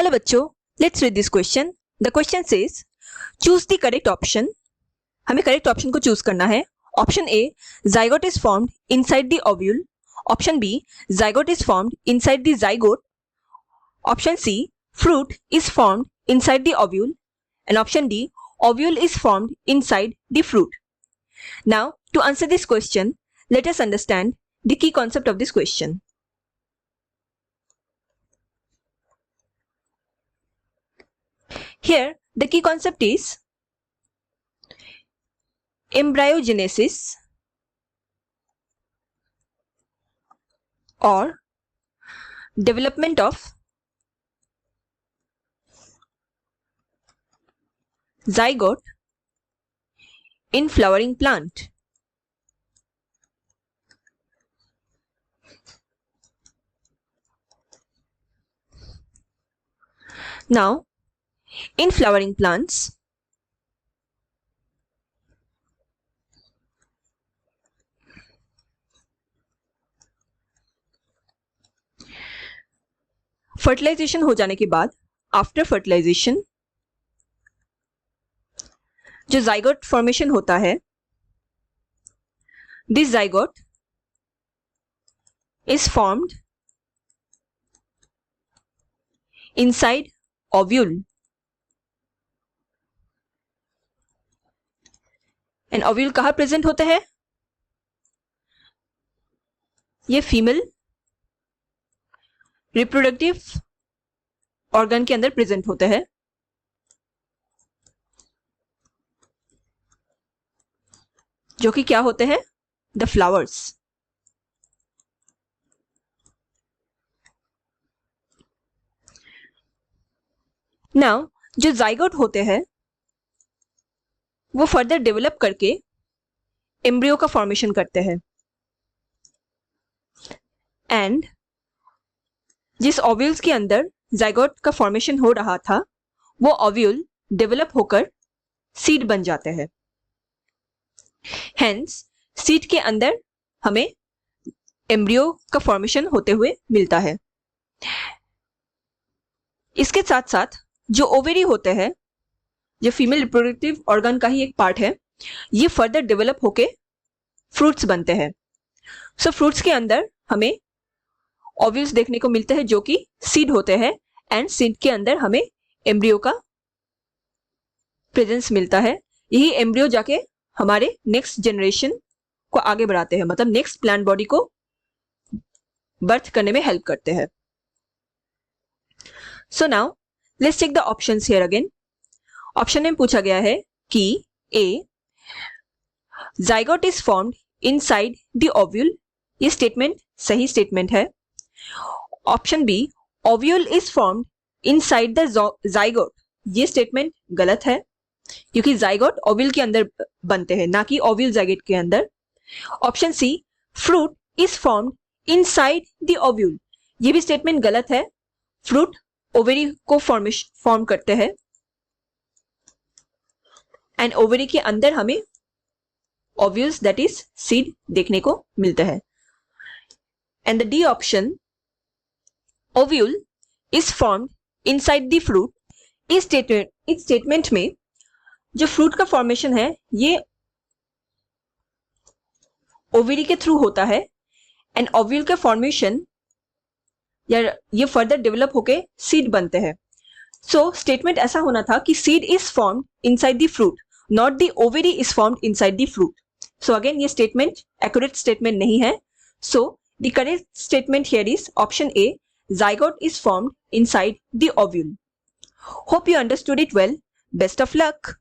Hello बच्चों, let's read this question. The question says choose the correct option. हमें correct option को choose करना है. Option A, zygote is formed inside the ovule. Option B, zygote is formed inside the zygote. Option C, fruit is formed inside the ovule. And option D, ovule is formed inside the fruit. Now, to answer this question, let us understand the key concept of this question. Here, the key concept is embryogenesis or development of zygote in flowering plant. Now, in flowering plants, fertilisation हो जाने के बाद, after fertilisation जो zygote formation होता है, this zygote is formed inside ovule. And ovule कहां present होते हैं? ये फीमेल रिप्रोडक्टिव ऑर्गन के अंदर प्रेजेंट होते हैं. जो कि क्या होते हैं? The flowers. नाउ जो जाइगोट होते हैं वो फर्दर डेवलप करके एम्ब्रियो का फॉर्मेशन करते हैं. एंड जिस ओव्यूल्स के अंदर जाइगोट का फॉर्मेशन हो रहा था वो ओव्यूल डेवलप होकर सीड बन जाते हैं. हेंस सीड के अंदर हमें एम्ब्रियो का फॉर्मेशन होते हुए मिलता है. इसके साथ साथ जो ओवेरी होते हैं, जो फीमेल रिप्रोडक्टिव ऑर्गन का ही एक पार्ट है, ये फर्दर डेवलप होके फ्रूट्स बनते हैं. सो फ्रूट्स के अंदर हमें ओव्यूल्स देखने को मिलते हैं जो कि सीड होते हैं. एंड सीड के अंदर हमें एम्ब्रियो का प्रेजेंस मिलता है. यही एम्ब्रियो जाके हमारे नेक्स्ट जनरेशन को आगे बढ़ाते हैं, मतलब नेक्स्ट प्लांट बॉडी को बर्थ करने में हेल्प करते हैं. So now let's check the options here again. Option में पूछा गया है कि A, zygote is formed inside the ovule. ये स्टेटमेंट सही स्टेटमेंट है. Option B, ovule is formed inside the zygote. ये स्टेटमेंट गलत है क्योंकि जाइगोट ओव्यूल के अंदर बनते हैं, ना कि ओव्यूल जाइगोट के अंदर. Option C, fruit is formed inside the ovule. ये भी स्टेटमेंट गलत है. फ्रूट ओवेरी को फॉर्म करते हैं एंड ओवेरी के अंदर हमें ओव्यूल्स दैट इज सीड देखने को मिलते हैं. And the D option, ovule is formed inside the fruit. इस स्टेटमेंट में जो फ्रूट का फॉर्मेशन है ये ओवेरी के थ्रू होता है एंड ओव्यूल का फॉर्मेशन या ये फर्दर डेवलप होके सीड बनते हैं. सो स्टेटमेंट ऐसा होना था कि seed is formed inside the fruit, not the ovary is formed inside the fruit. So again ये स्टेटमेंट एक्यूरेट स्टेटमेंट नहीं है. So the correct statement here is option A, zygote is formed inside the ovule. Hope you understood it well. Best of luck.